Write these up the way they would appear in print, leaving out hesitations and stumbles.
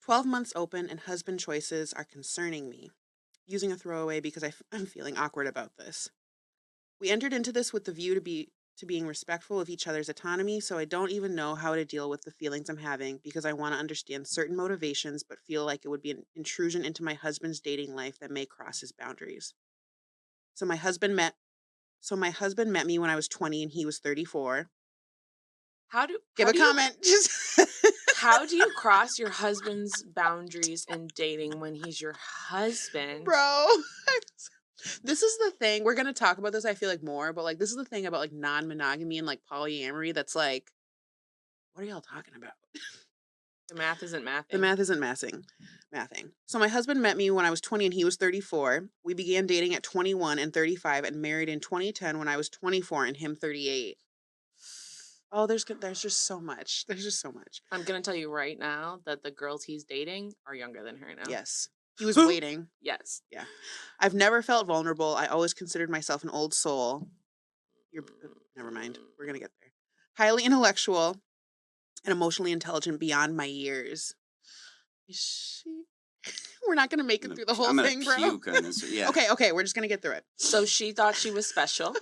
12 months open and husband choices are concerning me. Using a throwaway because I'm feeling awkward about this. We entered into this with the view to being respectful of each other's autonomy, so I don't even know how to deal with the feelings I'm having because I want to understand certain motivations but feel like it would be an intrusion into my husband's dating life that may cross his boundaries. So my husband met me when I was 20 and he was 34. Give a comment. How do you cross your husband's boundaries in dating when he's your husband? Bro. This is the thing. We're going to talk about this, I feel like, more, but like this is the thing about like non-monogamy and like polyamory that's like, what are y'all talking about? The math isn't mathing. The math isn't mathing. So my husband met me when I was 20 and he was 34. We began dating at 21 and 35 and married in 2010 when I was 24 and him 38. Oh, there's just so much. There's just so much. I'm going to tell you right now that the girls he's dating are younger than her now. Yes. He was waiting. Yes. Yeah. I've never felt vulnerable. I always considered myself an old soul. Never mind. We're going to get there. Highly intellectual and emotionally intelligent beyond my years. We're not going to make it through the whole thing, bro. Puke on this. Yeah. Okay. We're just going to get through it. So she thought she was special.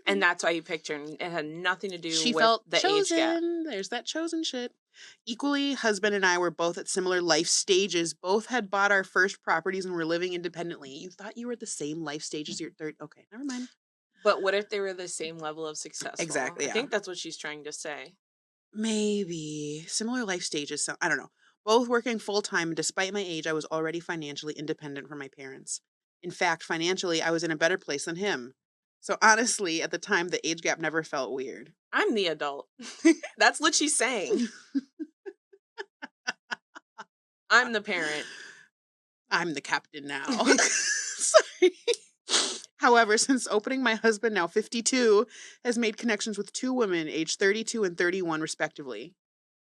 And that's why you picked her. And it had nothing to do with the chosen. age gap. There's that chosen shit. Equally, husband and I were both at similar life stages. Both had bought our first properties and were living independently. You thought you were at the same life stage as your third. Okay, never mind. But what if they were the same level of success? Exactly. Yeah. I think that's what she's trying to say. Maybe. Similar life stages. So, I don't know. Both working full-time. Despite my age, I was already financially independent from my parents. In fact, financially, I was in a better place than him. So honestly, at the time, the age gap never felt weird. I'm the adult. That's what she's saying. I'm the parent. I'm the captain now. Sorry. However, since opening, my husband, now 52, has made connections with two women aged 32 and 31, respectively.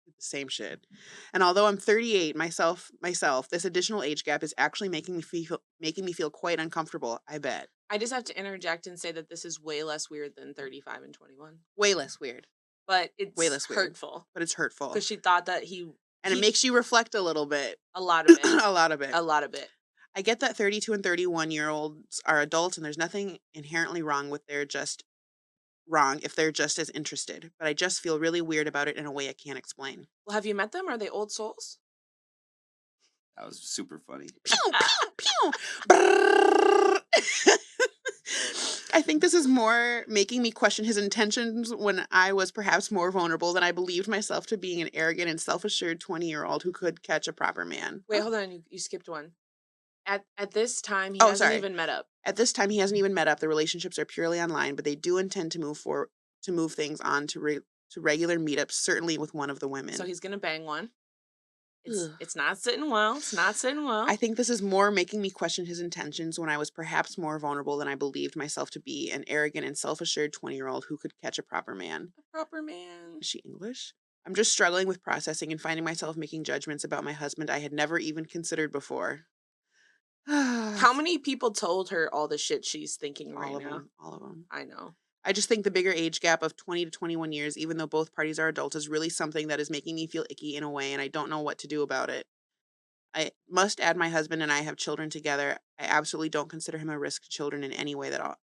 The same shit. And although I'm 38 myself, this additional age gap is actually making me feel quite uncomfortable, I bet. I just have to interject and say that this is way less weird than 35 and 21. Way less weird. But it's way less hurtful. Weird. But it's hurtful. Because she thought that it makes you reflect a little bit. A lot of it. A lot of it. A lot of it. I get that 32 and 31-year-olds are adults and there's nothing inherently wrong if they're just as interested. But I just feel really weird about it in a way I can't explain. Well, have you met them? Are they old souls? That was super funny. Pew, pew, pew. I think this is more making me question his intentions when I was perhaps more vulnerable than I believed myself to being an arrogant and self-assured 20-year-old who could catch a proper man. Wait, hold on. You skipped one. At this time, he hasn't even met up. At this time, he hasn't even met up. The relationships are purely online, but they do intend to move things on to regular meetups, certainly with one of the women. So he's going to bang one. It's not sitting well. It's not sitting well. I think this is more making me question his intentions when I was perhaps more vulnerable than I believed myself to be, an arrogant and self-assured 20-year-old who could catch a proper man. A proper man. Is she English? I'm just struggling with processing and finding myself making judgments about my husband I had never even considered before. How many people told her all the shit she's thinking right now? All of them. I know. I just think the bigger age gap of 20 to 21 years, even though both parties are adults, is really something that is making me feel icky in a way, and I don't know what to do about it. I must add my husband and I have children together. I absolutely don't consider him a risk to children in any way at all.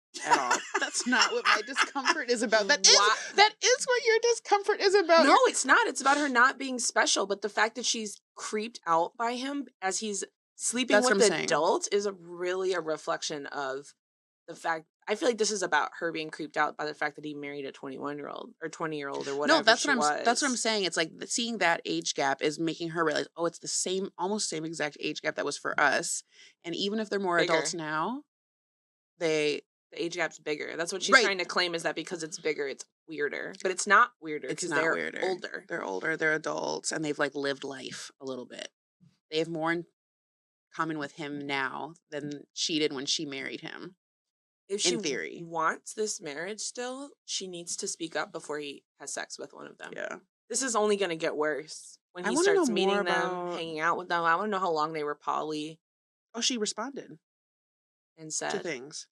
That's not what my discomfort is about. That is what your discomfort is about. No, it's not. It's about her not being special, but the fact that she's creeped out by him as he's sleeping with the adult is really a reflection of the fact. I feel like this is about her being creeped out by the fact that he married a 21-year-old or 20-year-old or whatever. No, that's what I'm saying. It's like seeing that age gap is making her realize, oh, it's the same, almost same exact age gap that was for us. And even if they're more adults now, the age gap's bigger. That's what she's trying to claim, is that because it's bigger, it's weirder. But it's not weirder because they're older. They're older, they're adults, and they've like lived life a little bit. They have more in common with him now than she did when she married him. If she wants this marriage still, she needs to speak up before he has sex with one of them. Yeah. This is only going to get worse when he starts meeting them, hanging out with them. I want to know how long they were poly. Oh, she responded. And said. To things.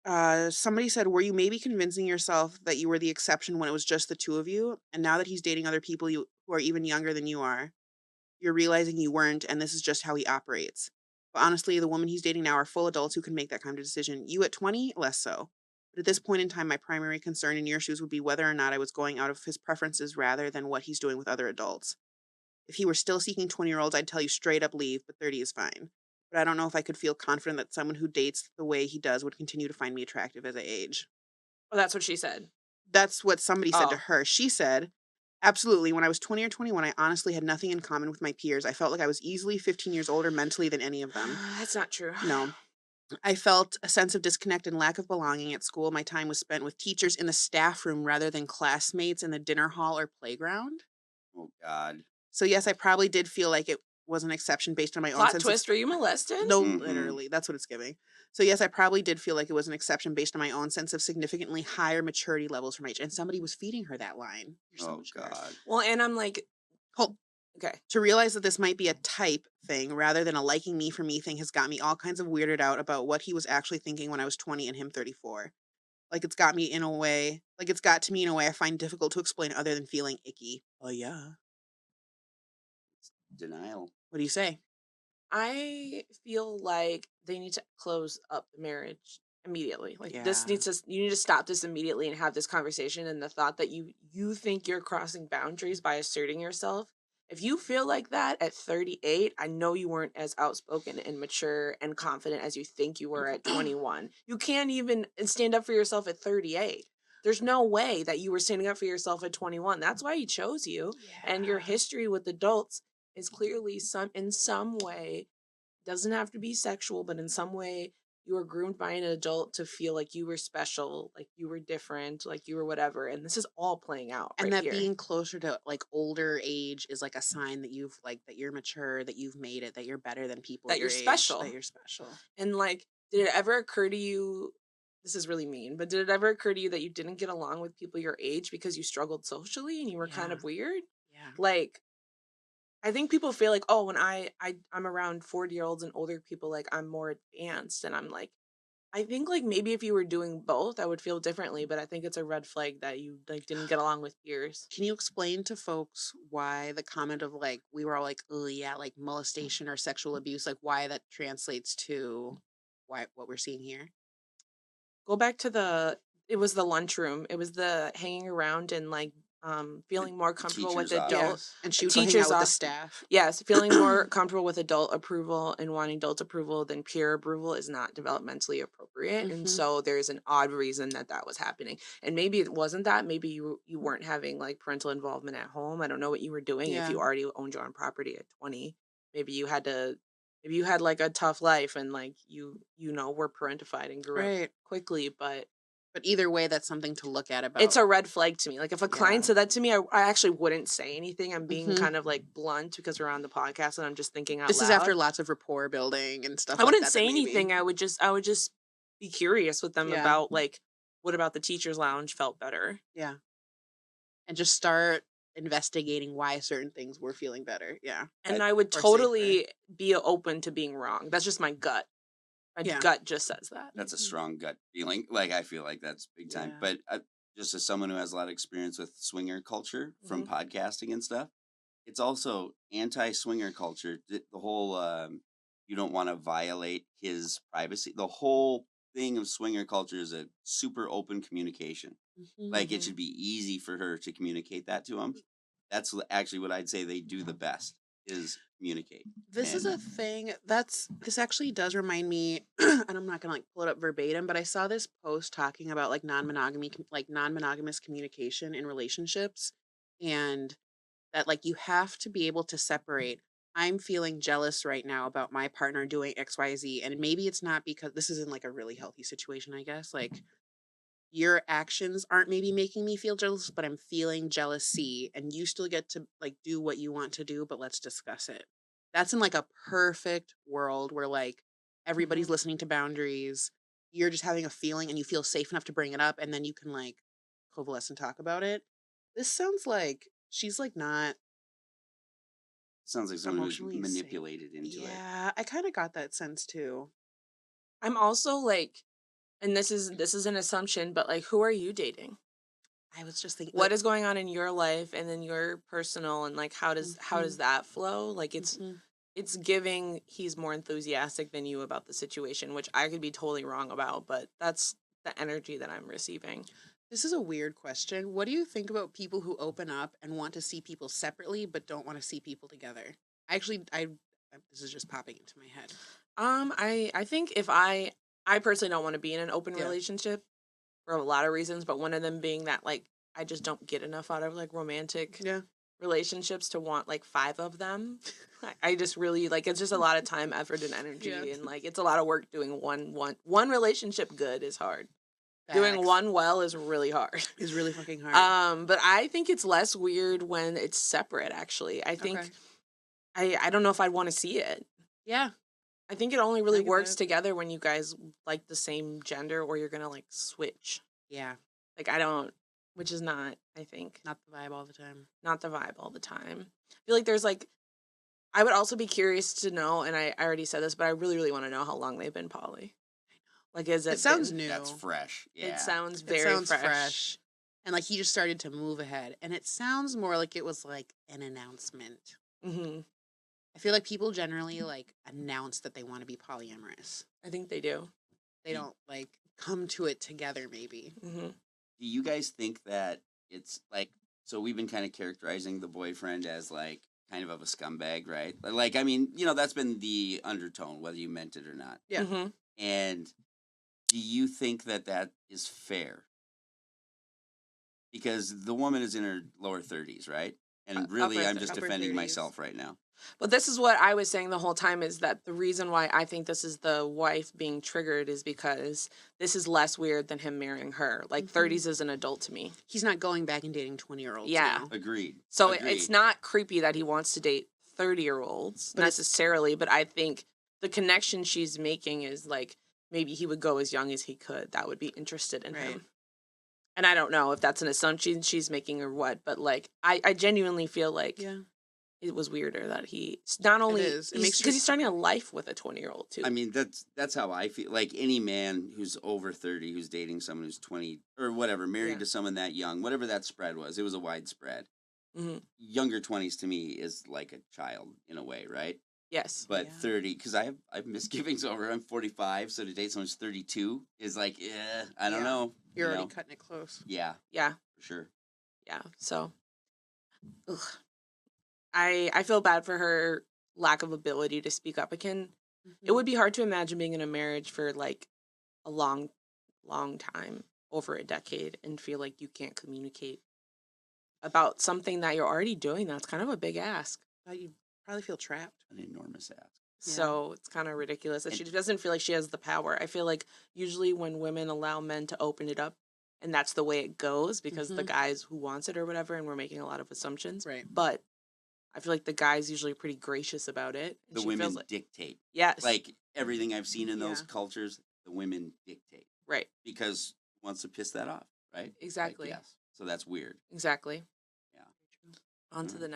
Somebody said, were you maybe convincing yourself that you were the exception when it was just the two of you? And now that he's dating other people who are even younger than you are, you're realizing you weren't, and this is just how he operates. But honestly, the women he's dating now are full adults who can make that kind of decision. You at 20, less so. But at this point in time, my primary concern in your shoes would be whether or not I was going out of his preferences rather than what he's doing with other adults. If he were still seeking 20-year-olds, I'd tell you straight up leave, but 30 is fine. But I don't know if I could feel confident that someone who dates the way he does would continue to find me attractive as I age. Oh, that's what she said. That's what somebody said to Oh. her. She said, absolutely. When I was 20 or 21, I honestly had nothing in common with my peers. I felt like I was easily 15 years older mentally than any of them. That's not true. No. I felt a sense of disconnect and lack of belonging at school. My time was spent with teachers in the staff room rather than classmates in the dinner hall or playground. Oh, God. So, yes, I probably did feel like it was an exception based on my own Plot sense twist, were you molested? No, Mhm. literally. That's what it's giving. So, yes, I probably did feel like it was an exception based on my own sense of significantly higher maturity levels from age. And somebody was feeding her that line. You're so Oh, mature. God. Well, and I'm like, Hold. okay. To realize that this might be a type thing rather than a liking me for me thing has got me all kinds of weirded out about what he was actually thinking when I was 20 and him 34. It's got me in a way, it's got to me in a way I find difficult to explain other than feeling icky. Oh, yeah. Denial. What do you say? I feel like they need to close up the marriage immediately. Like this Yeah. you need to stop this immediately and have this conversation. And the thought that you think you're crossing boundaries by asserting yourself. If you feel like that at 38, I know you weren't as outspoken and mature and confident as you think you were at 21. You can't even stand up for yourself at 38. There's no way that you were standing up for yourself at 21. That's why he chose you. And your Yeah. history with adults is clearly in some way, doesn't have to be sexual, but in some way you were groomed by an adult to feel like you were special, like you were different, like you were whatever. And this is all playing out And right that here. being closer to older age is a sign that you've that you're mature, that you've made it, that you're better than people That your you're age, special. that you're special. And did it ever occur to you, this is really mean, but did it ever occur to you that you didn't get along with people your age because you struggled socially and you were kind of weird? Yeah. I think people feel like, oh, when I'm around 40-year-olds and older people, I'm more advanced. And I'm like, I think maybe if you were doing both, I would feel differently, but I think it's a red flag that you didn't get along with peers. Can you explain to folks why the comment of we were all oh yeah, molestation or sexual abuse, why that translates to what we're seeing here? Go back to it was the lunchroom. It was the hanging around and feeling more comfortable with teacher's adult office. And she would go hang out with the staff. Yes, feeling more comfortable with adult approval and wanting adult approval than peer approval is not developmentally appropriate. And so there's an odd reason that was happening. And maybe it wasn't that. Maybe you weren't having parental involvement at home. I don't know what you were doing if you already owned your own property at 20. Maybe you had a tough life and you were parentified and grew up quickly, but either way, that's something to look at about. it's a red flag to me. If a client said that to me, I actually wouldn't say anything. I'm being kind of blunt because we're on the podcast and I'm just thinking out loud. This is after lots of rapport building and stuff. I wouldn't say anything. I would just be curious with them about what about the teacher's lounge felt better. Yeah. And just start investigating why certain things were feeling better. Yeah. And I would totally be open to being wrong. That's just my gut. My gut just says that. That's a strong gut feeling. I feel like that's big time. Yeah. But just as someone who has a lot of experience with swinger culture from podcasting and stuff, it's also anti-swinger culture. The whole you don't want to violate his privacy. The whole thing of swinger culture is a super open communication. It should be easy for her to communicate that to him. That's actually what I'd say they do the best is communicate. This is a thing this actually does remind me, and I'm not gonna pull it up verbatim, but I saw this post talking about non-monogamous communication in relationships, and that you have to be able to separate. I'm feeling jealous right now about my partner doing XYZ, and maybe it's not because this isn't a really healthy situation, I guess. Your actions aren't maybe making me feel jealous, but I'm feeling jealousy, and you still get to do what you want to do, but let's discuss it. That's in a perfect world where everybody's listening to boundaries. You're just having a feeling and you feel safe enough to bring it up, and then you can coalesce and talk about it. This sounds like she's not. Sounds like someone who's emotionally manipulated safe. into it. Yeah, I kind of got that sense too. I'm also And this is an assumption, but like, who are you dating? I was just thinking, What is going on in your life and then your personal, and like how does that flow? Like it's giving he's more enthusiastic than you about the situation, which I could be totally wrong about, but that's the energy that I'm receiving. This is a weird question. What do you think about people who open up and want to see people separately but don't want to see people together? I this is just popping into my head. I think if I personally don't want to be in an open relationship for a lot of reasons, but one of them being that like I just don't get enough out of like romantic relationships to want like 5 of them. I just really like it's just a lot of time, effort, and energy, and like it's a lot of work doing one relationship good is hard. Facts. Doing one well is really hard. Is really fucking hard. But I think it's less weird when it's separate. Actually, I think I don't know if I'd want to see it. Yeah. I think it only really works together when you guys like the same gender or you're gonna like switch. Yeah. Like I don't, which is not, I think. Not the vibe all the time. Not the vibe all the time. I feel like there's like, I would also be curious to know, and I already said this, but I really, really want to know how long they've been poly. Like, is it? It sounds new. That's fresh. Yeah. It sounds very fresh. And like he just started to move ahead. And it sounds more like it was like an announcement. Mm-hmm. I feel like people generally like announce that they want to be polyamorous. I think they do. They don't like come to it together, maybe. Mm-hmm. Do you guys think that it's like, so we've been kind of characterizing the boyfriend as like kind of a scumbag, right? Like, I mean, you know, that's been the undertone, whether you meant it or not. Yeah. Mm-hmm. And do you think that that is fair? Because the woman is in her lower 30s, right? And really, I'm just defending 30s. myself right now. But this is what I was saying the whole time, is that the reason why I think this is the wife being triggered is because this is less weird than him marrying her. Like, 30s is an adult to me. He's not going back and dating 20-year-olds. Yeah. Now. Agreed. So it's not creepy that he wants to date 30-year-olds necessarily, but I think the connection she's making is like, maybe he would go as young as he could. That would be interested in him. And I don't know if that's an assumption she's making or what, but like, I genuinely feel like it was weirder that he not only because he's starting a life with a 20-year-old too. I mean, that's how I feel. Like any man who's over 30 who's dating someone who's 20 or whatever, married to someone that young, whatever that spread was, it was a wide spread. Mm-hmm. Younger 20s to me is like a child in a way, right? Yes. But 30, because I have misgivings over. I'm 45, so to date someone who's 32 is like, I don't know. You're already cutting it close. Yeah. Yeah. For sure. Yeah. So, I feel bad for her lack of ability to speak up again. Mm-hmm. It would be hard to imagine being in a marriage for like a long, long time, over a decade, and feel like you can't communicate about something that you're already doing. That's kind of a big ask. You probably feel trapped. An enormous ask. So it's kind of ridiculous that she doesn't feel like she has the power. I feel like usually when women allow men to open it up, and that's the way it goes because the guys who wants it or whatever, and we're making a lot of assumptions. Right. But I feel like the guy's usually pretty gracious about it. The women dictate. Yes. Like everything I've seen in those cultures, the women dictate. Right. Because who wants to piss that off, right? Exactly. Like, yes. So that's weird. Exactly. Yeah. On to the next.